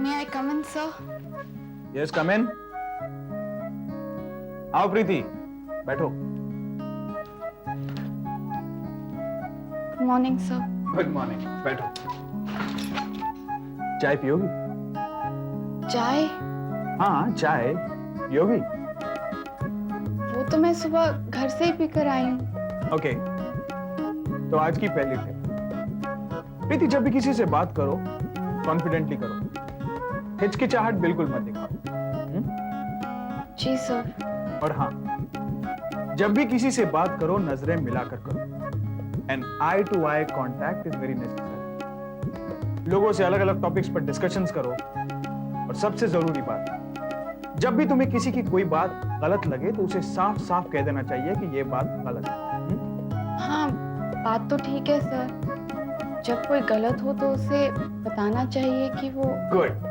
May I come in, sir? Yes come in. आओ प्रीति, बैठो। Good morning, sir. Good morning, बैठो। चाय पियोगी? चाय? हाँ चाय पियोगी? वो तो मैं सुबह घर से ही पीकर आई हूँ। ओके, तो आज की पहली टिप, प्रीति जब भी किसी से बात करो कॉन्फिडेंटली करो, हिचकिचाहट बिल्कुल मत दिखाओ। जी सर। और हाँ, जब भी किसी से बात करो नजरें मिलाकर करो। And eye to eye contact is very necessary. लोगों से अलग अलग टॉपिक्स पर डिस्कशंस करो। और सबसे जरूरी बात, जब भी तुम्हें किसी की कोई बात गलत लगे तो उसे साफ साफ कह देना चाहिए कि ये बात गलत है। हाँ, बात तो ठीक है सर। जब कोई गलत हो तो उसे बताना चाहिए कि वो। गुड।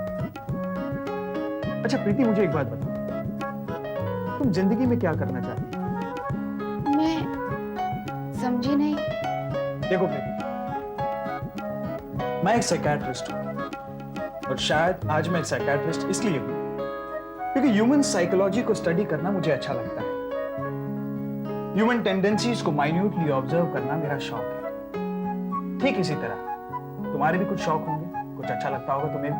अच्छा प्रीति, मुझे एक बात बताओ, तुम जिंदगी में क्या करना चाहती हो? मैं समझी नहीं। देखो प्रीति, मैं एक साइकियाट्रिस्ट हूं और शायद आज मैं एक साइकियाट्रिस्ट इसलिए हूं क्योंकि ह्यूमन साइकोलॉजी को स्टडी करना मुझे अच्छा लगता है। ह्यूमन टेंडेंसीज को माइन्यूटली ऑब्जर्व करना मेरा शौक है। ठीक इसी तरह तुम्हारे भी कुछ शौक होंगे, कुछ अच्छा लगता होगा तुम्हें भी।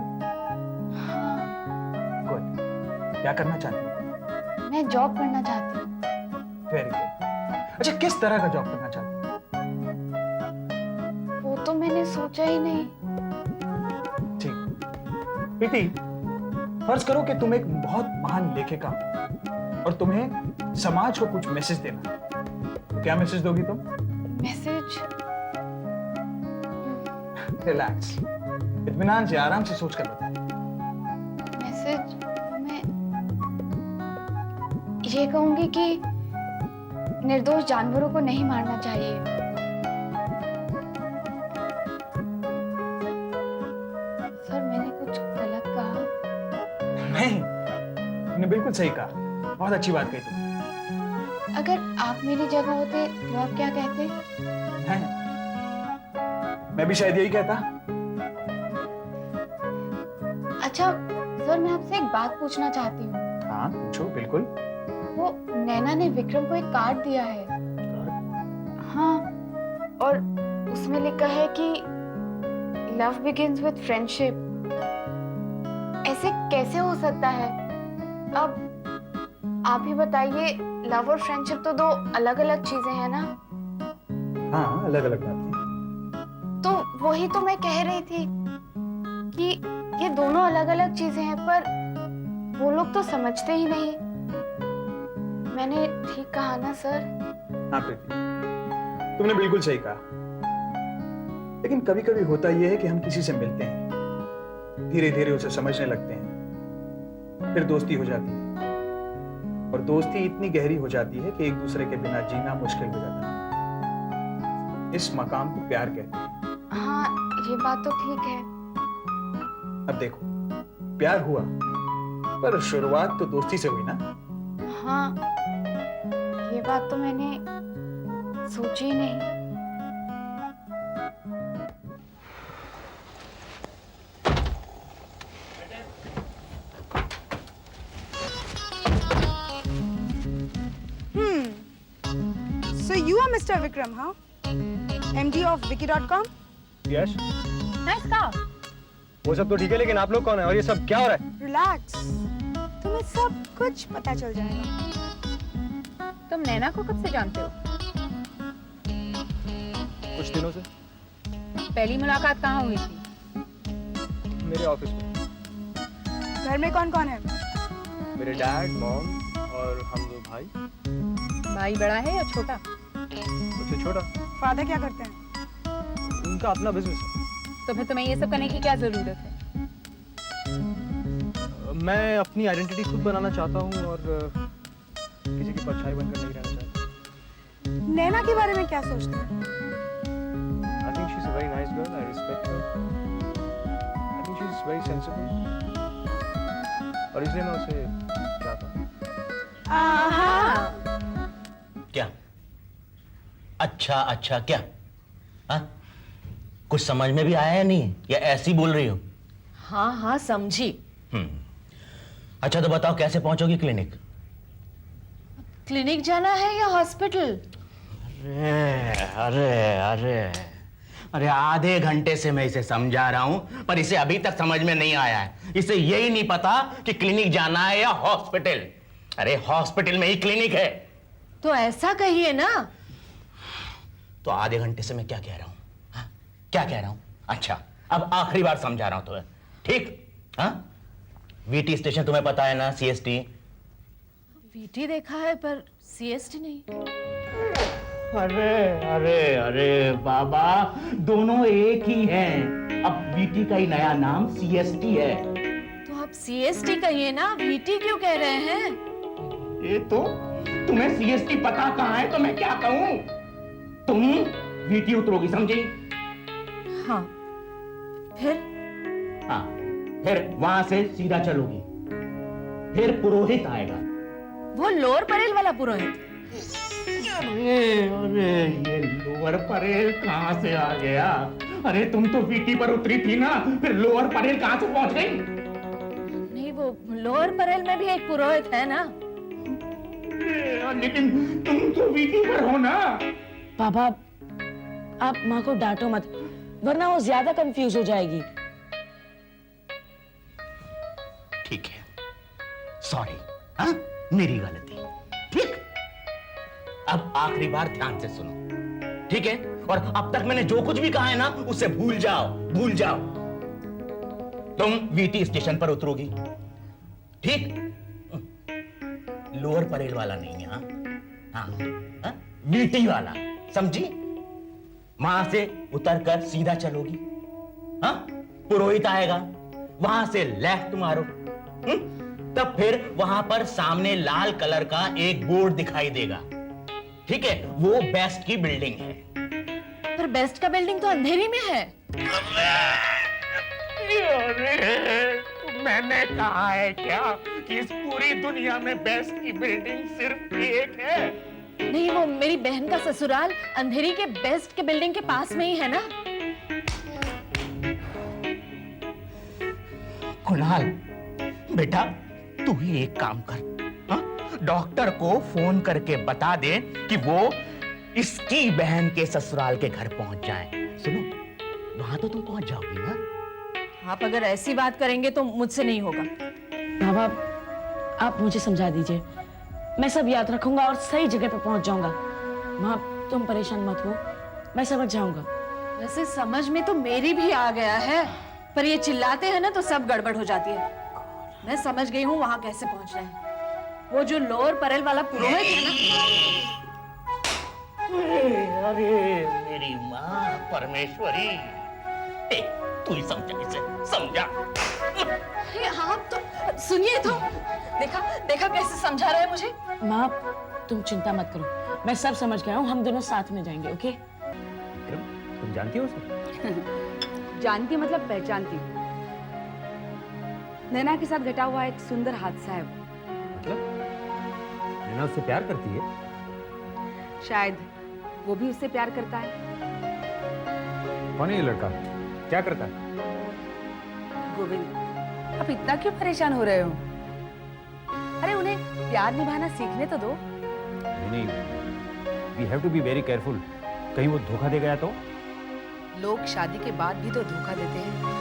गुड। क्या करना चाहती हो? मैं जॉब करना चाहती हूँ। Very good. अच्छा, किस तरह का जॉब करना चाहती हो? वो तो मैंने सोचा ही नहीं। ठीक। प्रीति, फर्ज करो कि तुम एक बहुत महान लेखिका हो और तुम्हें समाज को कुछ मैसेज देना है, तो क्या मैसेज दोगी तुम? मैसेज? रिलैक्स, इत्मीनान से आराम से सोच कर बताओ। मैसेज मैं ये कहूंगी कि निर्दोष जानवरों को नहीं मारना चाहिए। सर, मैंने कुछ गलत कहा? नहीं, तुमने बिल्कुल सही कहा। बहुत अच्छी बात कही तुमने। अगर आप मेरी जगह होते तो आप क्या कहते? हैं? मैं भी शायद यही कहता। अच्छा सर, मैं आपसे एक बात पूछना चाहती हूँ। हाँ पूछो, बिल्कुल। वो नैना ने विक्रम को एक कार्ड दिया है। हाँ, और उसमें लिखा है कि लव बिगिंस विद फ्रेंडशिप। ऐसे कैसे हो सकता है? अब आप ही बताइए, लव और फ्रेंडशिप तो दो अलग अलग चीजें हैं ना? हाँ, अलग अलग बात है। तो वही तो मैं कह रही थी कि ये दोनों अलग अलग चीजें हैं, पर वो लोग तो समझते ही नहीं। मैंने ठीक कहा ना सर? हाँ प्रीति, तुमने बिल्कुल सही कहा। लेकिन कभी कभी होता यह है कि हम किसी से मिलते हैं, धीरे धीरे उसे समझने लगते हैं, फिर दोस्ती हो जाती है और दोस्ती इतनी गहरी हो जाती है कि एक दूसरे के बिना जीना मुश्किल हो जाता है। इस मकाम को प्यार कहते हैं। हाँ, ये बात तो ठीक है। अब देखो, प्यार हुआ पर शुरुआत तो दोस्ती से हुई ना? हाँ, ये बात तो मैंने सोची ही नहीं। So you are Mr. Vikram, huh? MD of Wiki.com? Yash, nice car. वो सब तो ठीक है, लेकिन आप लोग कौन है और ये सब क्या हो रहा है? Relax. तुम्हें सब कुछ पता चल जाएगा। तुम नैना को कब से जानते हो? कुछ दिनों से। पहली मुलाकात कहाँ हुई थी? मेरे ऑफिस में। घर में कौन कौन है? मेरे डैड, मॉम और हम दो भाई। भाई बड़ा है या छोटा? मुझसे छोटा। फादर क्या करते हैं? उनका अपना बिजनेस है। तो फिर तुम्हें ये सब करने की क्या जरूरत है? मैं अपनी आइडेंटिटी खुद बनाना चाहता हूँ और किसी की परछाई बनकर नहीं रहना चाहता। नैना के बारे में क्या सोचते हैं? I think she's a very nice girl. I respect her. I think she's very sensible. और इसलिए मैं उसे चाहता हूँ। क्या? अच्छा क्या? हाँ? कुछ समझ में भी आया या नहीं, या ऐसी बोल रही हो? हाँ हाँ समझी। अच्छा तो बताओ कैसे पहुंचोगी क्लिनिक? क्लिनिक जाना है या हॉस्पिटल? अरे अरे अरे अरे आधे घंटे से मैं इसे समझा रहा हूं पर इसे अभी तक समझ में नहीं आया है। इसे यही नहीं पता कि क्लिनिक जाना है या हॉस्पिटल। अरे हॉस्पिटल में ही क्लिनिक है। तो ऐसा कहिए ना। तो आधे घंटे से मैं क्या कह रहा हूं? हाँ? क्या कह रहा हूं? अच्छा अब आखिरी बार समझा रहा हूं तुम्हें, ठीक? हाँ, वीटी स्टेशन तुम्हें पता है ना, सीएसटी। वीटी देखा है पर सीएसटी नहीं। अरे अरे अरे बाबा, दोनों एक ही हैं। अब वीटी का ही नया नाम सीएसटी है। तो आप सीएसटी कहिए ना, वीटी क्यों कह रहे हैं? ये तो तुम्हें सीएसटी पता कहाँ है तो मैं क्या कहूं? तुम वीटी उतरोगी, समझी? हाँ, फिर? हाँ, फिर वहां से सीधा चलोगी, फिर पुरोहित आएगा। वो लोअर परेल वाला पुरोहित? अरे अरे ये लोअर परेल कहां से आ गया? अरे तुम तो वीटी पर उतरी थी ना, फिर लोअर परेल कहां से पहुंच गई? नहीं, वो लोअर परेल में भी एक पुरोहित है ना। लेकिन तुम तो वीटी पर हो ना। पापा आप माँ को डांटो मत, वरना वो ज्यादा कंफ्यूज हो जाएगी। ठीक है, सॉरी, हाँ मेरी गलती, ठीक? अब आखिरी बार ध्यान से सुनो, ठीक है? और अब तक मैंने जो कुछ भी कहा है ना उसे भूल जाओ, भूल जाओ। तुम वीटी स्टेशन पर उतरोगी, ठीक? लोअर परेल वाला नहीं, हाँ हाँ हाँ, वीटी वाला, समझी? वहां से उतरकर सीधा चलोगी, हाँ? पुरोहित आएगा, वहां से लेफ्ट मारो, तब फिर वहां पर सामने लाल कलर का एक बोर्ड दिखाई देगा, ठीक है? वो बेस्ट की बिल्डिंग है। पर बेस्ट का बिल्डिंग तो अंधेरी में है। अरे, मैंने कहा है क्या कि इस पूरी दुनिया में बेस्ट की बिल्डिंग सिर्फ एक है? नहीं, वो मेरी बहन का ससुराल अंधेरी के बेस्ट के बिल्डिंग के पास में ही है ना। कुणाल बेटा, तू ही एक काम कर, हाँ? डॉक्टर को फोन करके बता दे कि वो इसकी बहन के ससुराल के घर पहुंच जाए। सुनो, वहां तो तुम पहुंच जाओगी ना? आप अगर ऐसी बात करेंगे तो मुझसे नहीं होगा। पापा आप मुझे समझा दीजिए, मैं सब याद रखूंगा और सही जगह पे पहुंच जाऊंगा। माँ तुम परेशान मत हो, मैं समझ जाऊंगा। वैसे समझ में तो मेरी भी आ गया है, पर ये चिल्लाते हैं ना तो सब गड़बड़ हो जाती है। मैं समझ गई हूँ वहां कैसे पहुंचना है। वो जो लोअर परेल वाला पुरोहित है ना। अरे मेरी माँ परमेश्वरी, तू ही समझा इसे, समझा। ये आप तो सुनिए तो, देखा देखा कैसे समझा रहे हैं मुझे। माँ तुम चिंता मत करो, मैं सब समझ गया हूँ, हम दोनों साथ में जाएंगे, ओके? तुम जानती हो उसे? जानती मतलब पहचानती हूँ। नैना के साथ घटा हुआ एक सुंदर हादसा है वो। मतलब नैना उससे प्यार करती है? शायद वो भी उससे प्यार करता है। कौन है ये लड़का? क्या करता है? गोविंद, आप इतना क्यों परेशान हो रहे हो? अरे उन्हें प्यार निभाना सीखने तो दो। नहीं, we have to be very careful. कहीं वो धोखा दे गया तो? लोग शादी के बाद भी तो धोखा देते हैं।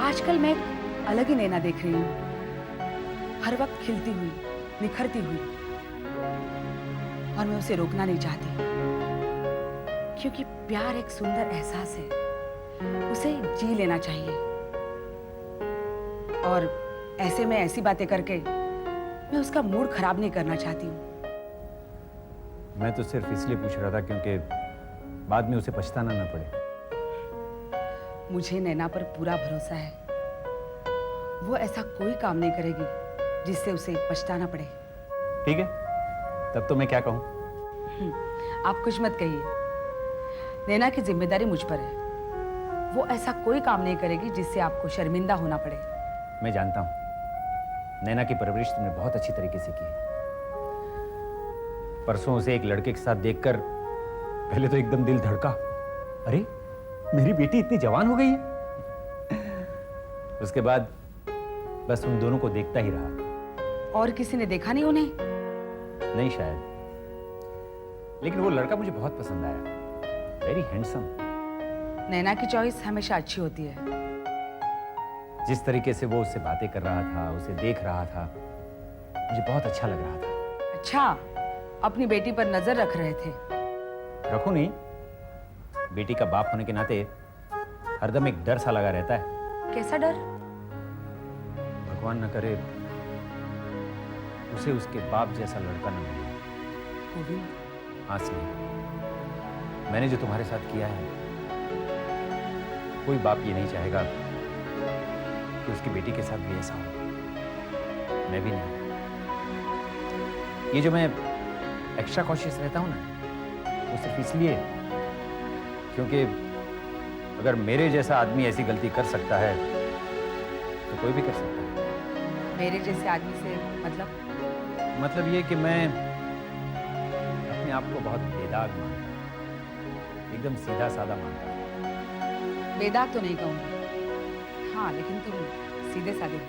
आजकल मैं एक अलग ही नैना देख रही हूँ, हर वक्त खिलती हुई, निखरती हुई, और मैं उसे रोकना नहीं चाहती, क्योंकि प्यार एक सुंदर एहसास है, उसे जी लेना चाहिए। और ऐसे में ऐसी बातें करके मैं उसका मूड खराब नहीं करना चाहती हूँ। मैं तो सिर्फ इसलिए पूछ रहा था क्योंकि बाद में उसे पछताना ना पड़े। मुझे नैना पर पूरा भरोसा है, वो ऐसा कोई काम नहीं करेगी जिससे उसे पछताना पड़े। ठीक है, तब तो मैं क्या कहूँ? आप कुछ मत कहिए, नैना की जिम्मेदारी मुझ पर है। वो ऐसा कोई काम नहीं करेगी जिससे आपको शर्मिंदा होना पड़े। मैं जानता हूँ, नैना की परवरिश तुमने बहुत अच्छी तरीके से की है। परसों उसे एक लड़के के साथ देखकर पहले तो एकदम दिल धड़का। अरे मेरी बेटी इतनी जवान हो गई है। उसके बाद बस उन दोनों को देखता ही रहा। और किसी ने देखा नहीं उन्हें? नहीं शायद, लेकिन वो लड़का मुझे बहुत पसंद आया, वेरी हैंडसम। नैना की चॉइस हमेशा अच्छी होती है। जिस तरीके से वो उससे बातें कर रहा था, उसे देख रहा था, मुझे बहुत अच्छा लग रहा था। अच्छा, अपनी बेटी पर नजर रख रहे थे? रखो नहीं, बेटी का बाप होने के नाते हरदम एक डर सा लगा रहता है। कैसा डर? भगवान न करे उसे उसके बाप जैसा लड़का न मिले। गोविंद, हाँ स्नेह, मैंने जो तुम्हारे साथ किया है, कोई बाप ये नहीं चाहेगा कि उसकी बेटी के साथ भी ऐसा हो। मैं भी नहीं। ये जो मैं एक्स्ट्रा कॉशियस रहता हूं ना, वो सिर्फ इसलिए क्योंकि अगर मेरे जैसा आदमी ऐसी गलती कर सकता है तो कोई भी कर सकता है। मेरे जैसे आदमी से मतलब ये कि मैं अपने आप को बहुत बेदाग मानता हूं, एकदम सीधा साधा मानता हूं। बेदाग तो नहीं कहूंगी, हाँ, लेकिन तुम सीधे साधे हो।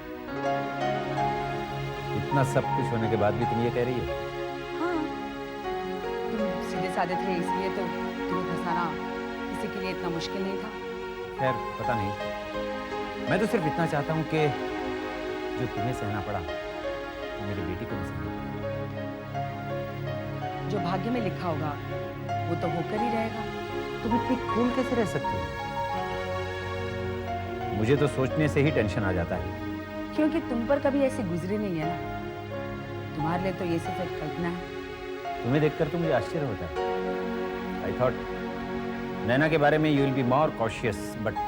इतना सब कुछ होने के बाद भी तुम ये कह रही हो? हाँ, तुम सीधे साधे थे, इसलिए तो तुम्हें फंसाना किसी के लिए इतना मुश्किल नहीं था। खैर पता नहीं, मैं तो सिर्फ इतना चाहता हूं कि जो तुम्हें सहना पड़ा वो मेरी बेटी को भी सहना पड़ा। जो भाग्य में लिखा होगा वो तो होकर ही रहेगा। तुम इतनी कूल कैसे रह सकती हो? मुझे तो सोचने से ही टेंशन आ जाता है। क्योंकि तुम पर कभी ऐसी गुजरी नहीं है ना। तुम्हारे लिए तो ये सिर्फ एक कल्पना है। तुम्हें देखकर तो मुझे आश्चर्य होता है। आई थॉट नैना के बारे में you will be more cautious, but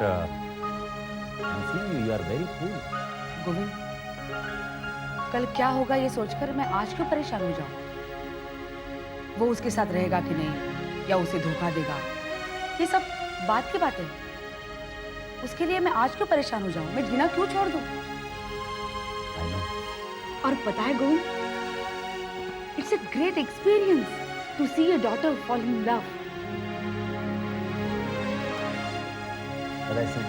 you are very cool. Govind, कल क्या होगा ये सोचकर मैं आज क्यों परेशान हो जाऊं? वो उसके साथ रहेगा कि नहीं, या उसे धोखा देगा, ये सब बात की बातें हैं। उसके लिए मैं आज क्यों परेशान हो जाऊं? मैं जीना क्यों छोड़ दूं? I know. और पता है Govind, it's a great experience to see your daughter fall in love. पता है सिंह,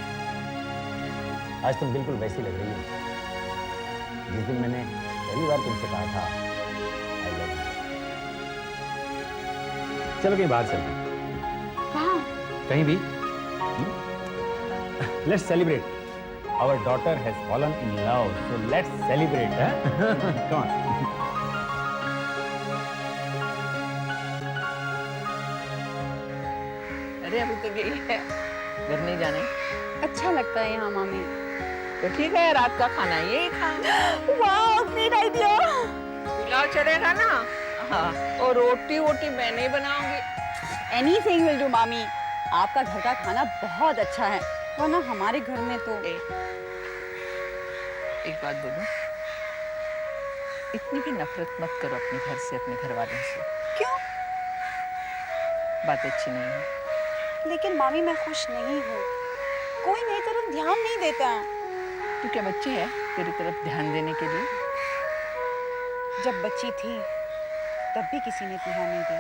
आज तुम बिल्कुल वैसी लग रही हो जिस दिन मैंने पहली बार तुमसे कहा था आई लव यू। चलो कहीं बाहर चलते हैं। कहाँ? कहीं भी। Let's celebrate, our daughter has fallen in love, so let's celebrate. Come on. अरे अभी तो गई है, घर नहीं जाने? अच्छा लगता है यहाँ मामी। तो ठीक है, रात का खाना यही खाना। वाह, ग्रेट आइडिया। पुलाव चलेगा ना? हाँ, और रोटी वोटी मैं नहीं बनाऊंगी। एनीथिंग विल डू मामी। आपका घर का खाना बहुत अच्छा है, वरना हमारे घर में तो एक बात बोलूं, इतनी भी नफरत मत करो अपने घर से, अपने घर वालों से। क्यों? बात अच्छी नहीं है। लेकिन मामी मैं खुश नहीं हूँ, कोई मेरी तरफ ध्यान नहीं देता। तू क्या बच्ची है तेरी तरफ ध्यान देने के लिए? जब बच्ची थी तब भी किसी ने ध्यान नहीं दिया।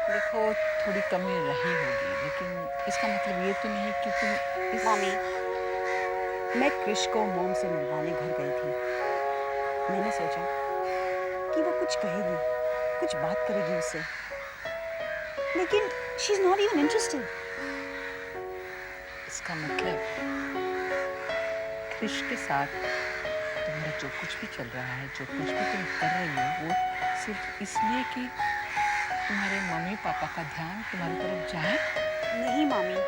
देखो, थोड़ी कमी रही होगी, लेकिन इसका मतलब ये तो नहीं कि तुम इस... मामी, मैं कृष को मोम से मिलवाने घर गई थी। मैंने सोचा कि वो कुछ कहेगी, कुछ बात करेगी उससे, लेकिन she is not even interested. इसका मतलब कृष के साथ तुम्हारा जो कुछ भी चल रहा है, जो कुछ भी तुम कर रही हो, वो सिर्फ इसलिए कि तुम्हारे मम्मी पापा का ध्यान तुम्हारी तरफ जाए? नहीं मामी,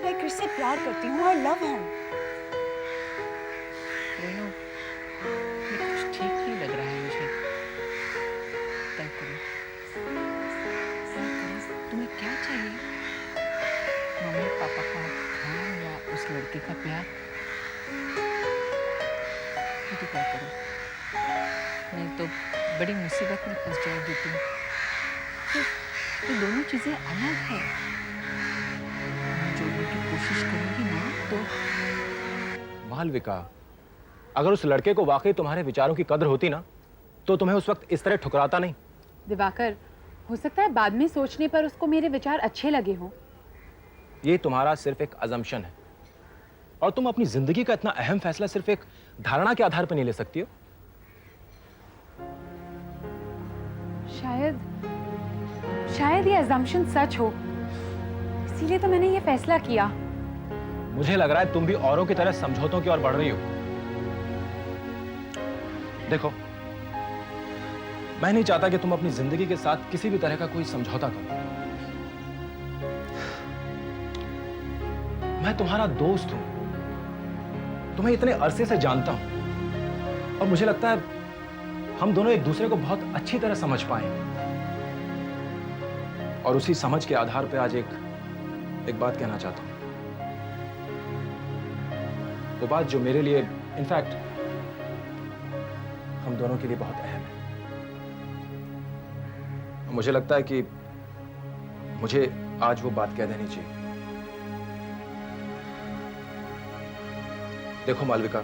मैं कृष से प्यार करती हूँ, आई लव हिम। रेनू, ये कुछ ठीक नहीं लग रहा है मुझे। तय करो, तुम्हें क्या चाहिए? मम्मी पापा का ध्यान या उस लड़के का प्यार? ये तो तय करो, नहीं तो बड़ी मुसीबत में फंस जाओगी तुम। ये दोनों चीजें अलग है। जोड़ने की कोशिश करोगी ना तो। मालविका, अगर उस लड़के को वाकई तुम्हारे विचारों की कद्र होती ना, तो तुम्हें उस वक्त इस तरह ठुकराता नहीं। दिवाकर, हो सकता है बाद में सोचने पर उसको मेरे विचार अच्छे लगे हों। ये तुम्हारा सिर्फ एक अजम्पशन है। और तुम अपनी जिंदगी का इतना अहम फैसला सिर्फ एक धारणा के आधार पर नहीं ले सकती हो? शायद ये अजम्पशन सच हो, इसीलिए तो मैंने ये फैसला किया। मुझे लग रहा है तुम भी औरों की तरह समझौतों की ओर बढ़ रही हो। देखो, मैं नहीं चाहता कि तुम अपनी जिंदगी के साथ किसी भी तरह का कोई समझौता करो। मैं तुम्हारा दोस्त हूं, तुम्हें इतने अरसे से जानता हूं और मुझे लगता है हम दोनों एक दूसरे को बहुत अच्छी तरह समझ पाए और उसी समझ के आधार पर आज एक बात कहना चाहता हूं। वो बात जो मेरे लिए, इनफैक्ट हम दोनों के लिए बहुत अहम है। मुझे लगता है कि मुझे आज वो बात कह देनी चाहिए। देखो मालविका,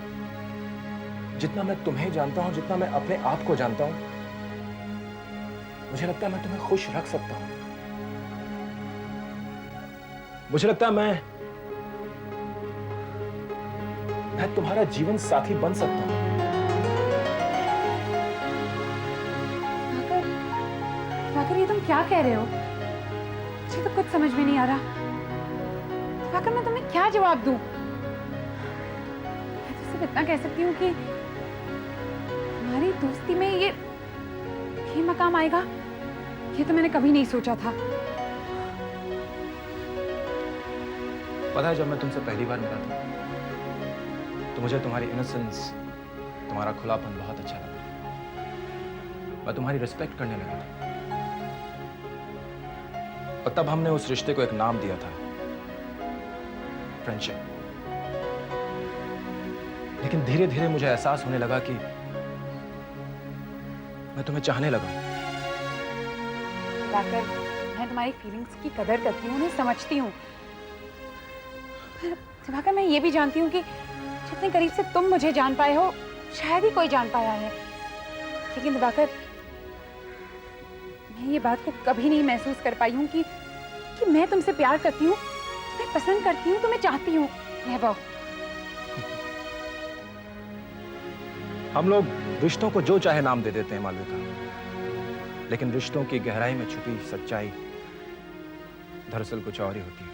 जितना मैं तुम्हें जानता हूं, जितना मैं अपने आप को जानता हूं, मुझे लगता है मैं तुम्हें खुश रख सकता हूं। मुझे लगता है मैं तुम्हारा जीवन साथी बन सकता हूं। वाकर, ये तुम क्या कह रहे हो? मुझे तो कुछ समझ में नहीं आ रहा। वाकर, मैं तुम्हें क्या जवाब दूं? मैं तो सिर्फ इतना कह सकती हूँ कि हमारी दोस्ती में ये मकाम आएगा, ये तो मैंने कभी नहीं सोचा था। पता है, जब मैं तुमसे पहली बार मिला था तो मुझे तुम्हारी इनोसेंस, तुम्हारा खुलापन बहुत अच्छा लगा। मैं तुम्हारी रिस्पेक्ट करने लगा था और तब हमने उस रिश्ते को एक नाम दिया था, फ्रेंडशिप। लेकिन धीरे धीरे मुझे एहसास होने लगा कि मैं तुम्हें चाहने लगा। वाकर, मैं तुम्हारी फीलिंग्स की कदर करती हूँ, उन्हें समझती हूँ। वाकर, मैं ये भी जानती हूँ कि जितने करीब से तुम मुझे जान पाए हो, शायद ही कोई जान पाया है। लेकिन वाकर, मैं ये बात को कभी नहीं महसूस कर पाई हूँ कि मैं तुमसे प्यार करती हूँ, तुम्हें पसंद करती हूँ, तुम्हें चाहती हूँ। नेवर। हम लोग रिश्तों को जो चाहे नाम दे देते हैं मालविका, लेकिन रिश्तों की गहराई में छुपी सच्चाई दरअसल कुछ और ही होती है।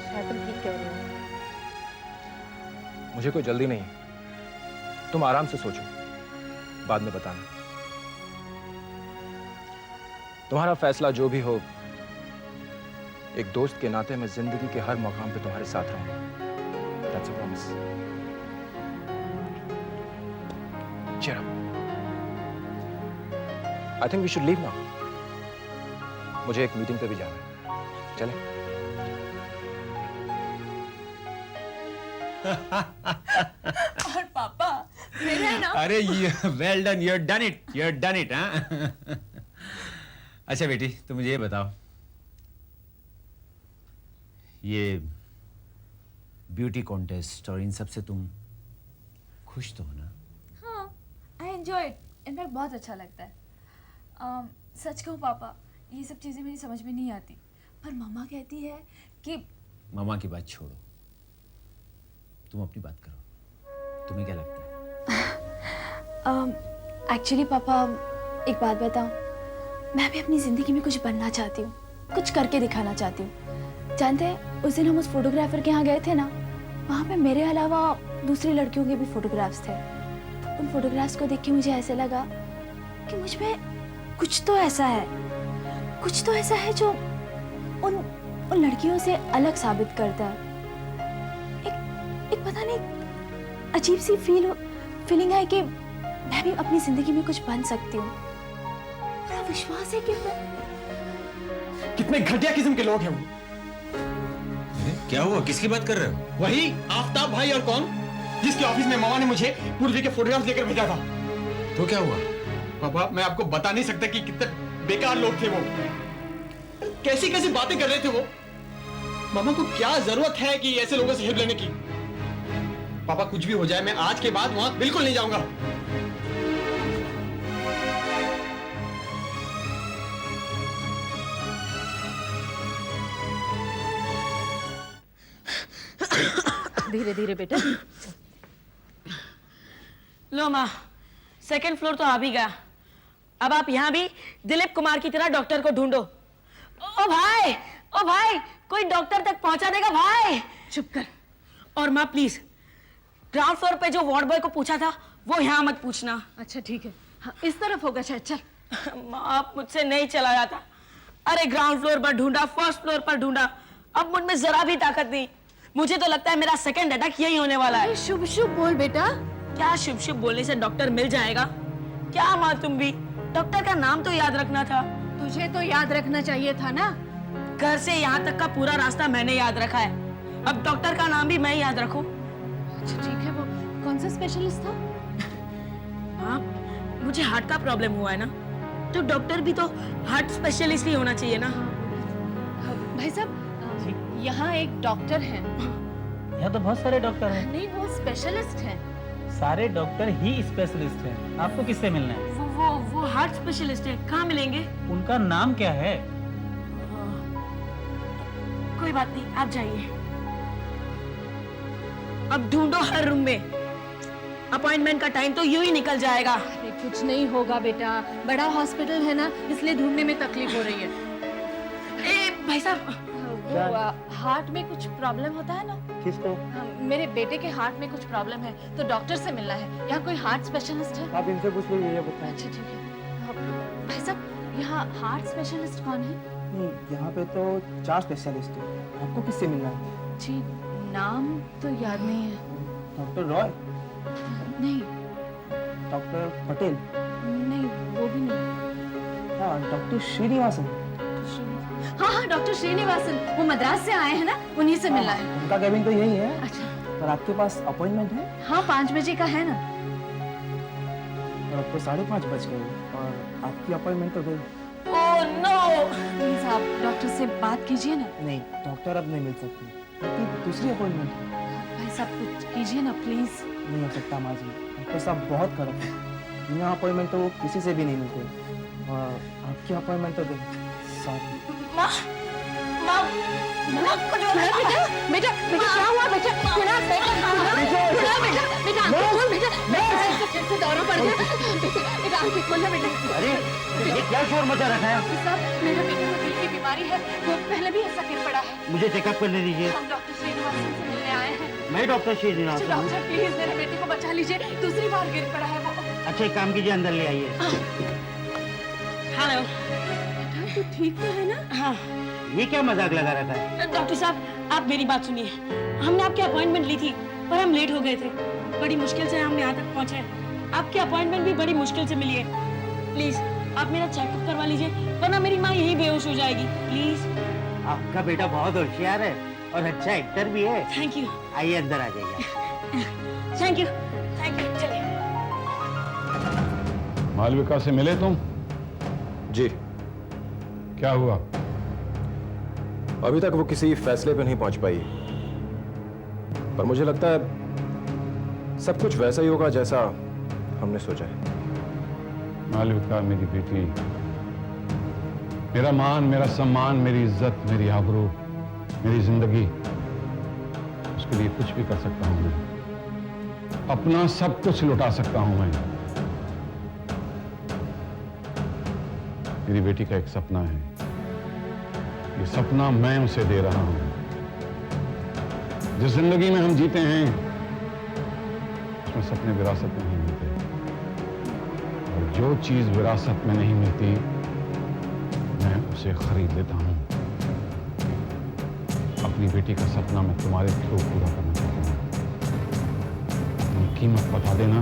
शायद तुम ठीक कह रहे हो। मुझे कोई जल्दी नहीं, तुम आराम से सोचो, बाद में बताना। तुम्हारा फैसला जो भी हो, एक दोस्त के नाते मैं जिंदगी के हर मकाम पे तुम्हारे साथ रहूंगा। That's a promise. Cheer up. I think we should leave now. मुझे एक मीटिंग पे भी जाना है। चलें? और पापा मेरे है ना। अरे well done, you done it हाँ। अच्छा बेटी, तुम मुझे ये बताओ, ये ब्यूटी कॉन्टेस्ट और इन सब से तुम खुश तो हो ना? हाँ, आई एंजॉय इट। इनफैक्ट बहुत अच्छा लगता है। सच कहूँ पापा, ये सब चीज़ें मेरी समझ में नहीं आती, पर मम्मा कहती है कि। मामा की बात छोड़ो, तुम अपनी बात करो, तुम्हें क्या लगता है? एक्चुअली पापा, एक बात बताऊं, मैं भी अपनी ज़िंदगी में कुछ बनना चाहती हूँ, कुछ करके दिखाना चाहती हूँ। जानते हैं, उस दिन हम उस फोटोग्राफर के यहाँ गए थे ना, वहाँ पे मेरे अलावा दूसरी लड़कियों के भी फोटोग्राफ्स थे। उन फोटोग्राफ्स को देख के मुझे ऐसे लगा कि मुझ में कुछ तो ऐसा है जो उन लड़कियों से अलग साबित करता है। एक पता नहीं अजीब सी फीलिंग है कि मैं भी अपनी जिंदगी में कुछ बन सकती हूँ। मेरा विश्वास है कि कितने घटिया किस्म के लोग हैं वो। क्या हुआ, किसकी बात कर रहे हो? वही आफ्ताब भाई, और कौन, जिसके ऑफिस में मामा ने मुझे पूर्वी के फोटोग्राफ्स लेकर भेजा था। तो क्या हुआ? पापा, मैं आपको बता नहीं सकता कि कितने बेकार लोग थे वो। कैसी कैसी बातें कर रहे थे वो। मामा को क्या जरूरत है कि ऐसे लोगों से हेल्प लेने की। पापा, कुछ भी हो जाए, मैं आज के बाद वहां बिल्कुल नहीं जाऊंगा। धीरे धीरे बेटा। लो माँ, सेकंड फ्लोर तो आ भी गया। अब आप यहाँ भी दिलीप कुमार की तरह डॉक्टर को ढूंढो। ओ भाई, ओ भाई, कोई डॉक्टर तक पहुंचा देगा भाई? चुप कर। और माँ प्लीज, ग्राउंड फ्लोर पे जो वार्ड बॉय को पूछा था वो यहाँ मत पूछना। अच्छा ठीक है, हाँ, इस तरफ होगा शायद। चल। माँ, आप मुझसे नहीं चला जाता। अरे ग्राउंड फ्लोर पर ढूंढा, फर्स्ट फ्लोर पर ढूंढा, अब मुझ में जरा भी ताकत नहीं। मुझे तो लगता है मेरा सेकंड अटैक यही होने वाला है। शुभ शुभ बोल बेटा। क्या शुभ शुभ बोलने से डॉक्टर मिल जाएगा? क्या माँ तुम भी, डॉक्टर का नाम तो याद रखना था। तुझे तो याद रखना चाहिए था ना। घर से यहाँ तक का पूरा रास्ता मैंने याद रखा है, अब डॉक्टर का नाम भी मैं याद रखूं? अच्छा ठीक है, वो कौन सा स्पेशलिस्ट था? हाँ, मुझे हार्ट का प्रॉब्लम हुआ है ना, तो डॉक्टर भी तो हार्ट स्पेशलिस्ट ही होना चाहिए ना। भाई साहब, यहाँ एक डॉक्टर है। यहाँ तो बहुत सारे डॉक्टर हैं। नहीं, वो स्पेशलिस्ट है। सारे डॉक्टर ही स्पेशलिस्ट हैं। आपको किससे मिलना है? वो हार्ट स्पेशलिस्ट है। कहाँ मिलेंगे? उनका नाम क्या है? कोई बात नहीं, आप जाइए। अब ढूंढो हर रूम में। अपॉइंटमेंट का टाइम तो यूं ही निकल जाएगा। अरे कुछ नहीं होगा बेटा, बड़ा हॉस्पिटल है ना, इसलिए ढूंढने में तकलीफ हो रही है। ए भाई साहब, वो हार्ट में कुछ प्रॉब्लम होता है ना। किसको? मेरे बेटे के हार्ट में कुछ प्रॉब्लम है, तो डॉक्टर से मिलना है। यहाँ कोई हार्ट स्पेशलिस्ट है? आप इनसे पूछ लीजिए, ये बताएं। अच्छा ठीक है। भाई साहब, यहाँ हार्ट स्पेशलिस्ट कौन है? यहाँ पे तो 4 स्पेशलिस्ट हैं। आपको किससे मिलना है? जी, नाम तो याद नहीं है। डॉक्टर रॉय? नहीं। डॉक्टर पटेल? नहीं, वो भी नहीं। हाँ, डॉक्टर श्रीनिवासन? हाँ हाँ, डॉक्टर श्रीनिवासन, वो मद्रास से आए हैं ना, उन्हीं से मिलना है। उनका कैबिन तो यही है। अच्छा। पर आपके पास अपॉइंटमेंट है? हाँ, 5 बजे का है ना। और अब तो 5:30 बज गए और आपकी अपॉइंटमेंट तो गई। Oh no! प्लीज आप डॉक्टर से बात कीजिए ना। नहीं, डॉक्टर अब नहीं मिल सकती, क्योंकि दूसरी अपॉइंटमेंट है। भाई साहब कुछ कीजिए ना प्लीज। नहीं हो सकता माँ जी, डॉक्टर साहब बहुत कड़क है। बिना अपॉइंटमेंट तो वो किसी से भी नहीं मिलते। और आपकी अपॉइंटमेंट तो गई। सॉरी। माँ, माँ, माँ, कुछ बेटा, बेटा, क्या हुआ बेटा? बेटा, बेटा, खोल बेटा। कैसे दौरा पड़ गया? बेटा, आंखें खोलना बेटा। अरे ये क्या शोर मचा रखा है? साहब, मेरे बेटे को दिल की बीमारी है, वो पहले भी ऐसा गिर पड़ा है। मुझे चेकअप करने दीजिए। हम डॉक्टर श्रीनिवासन से मिलने आए हैं। मैं डॉक्टर श्रीनिवासन हूँ। डॉक्टर प्लीज मेरे बेटे को बचा लीजिए, दूसरी बार गिर पड़ा है वो। अच्छा एक काम कीजिए, अंदर ले आइए। हेलो। तू ठीक तो है ना? हाँ। ये क्या मजाक लगा रखा है? डॉक्टर साहब, आप मेरी बात सुनिए। हमने आपकी अपॉइंटमेंट ली थी, पर हम लेट हो गए थे। बड़ी मुश्किल से हम यहाँ तक पहुँचे। आपकी अपॉइंटमेंट भी बड़ी मुश्किल से मिली है। प्लीज आप मेरा चेकअप करवा लीजिए, वरना मेरी माँ यहीं बेहोश हो जाएगी। प्लीज। आपका बेटा बहुत होशियार है और अच्छा एक्टर भी है। Thank you. आइए अंदर आ जाइए। Thank you, thank you. चलिए। मालविका से मिले तुम? जी। क्या हुआ? अभी तक वो किसी फैसले पे नहीं पहुंच पाई, पर मुझे लगता है सब कुछ वैसा ही होगा जैसा हमने सोचा है। मालविका मेरी बेटी, मेरा मान, मेरा सम्मान, मेरी इज्जत, मेरी आबरू, मेरी जिंदगी, उसके लिए कुछ भी कर सकता हूं मैं। अपना सब कुछ लुटा सकता हूं मैं। मेरी बेटी का एक सपना है, ये सपना मैं उसे दे रहा हूं। जिस जिंदगी में हम जीते हैं उसमें सपने विरासत में नहीं मिलते, और जो चीज विरासत में नहीं मिलती मैं उसे खरीद लेता हूं। अपनी बेटी का सपना मैं तुम्हारे थ्रू पूरा करना चाहता हूं। अपनी कीमत बता देना।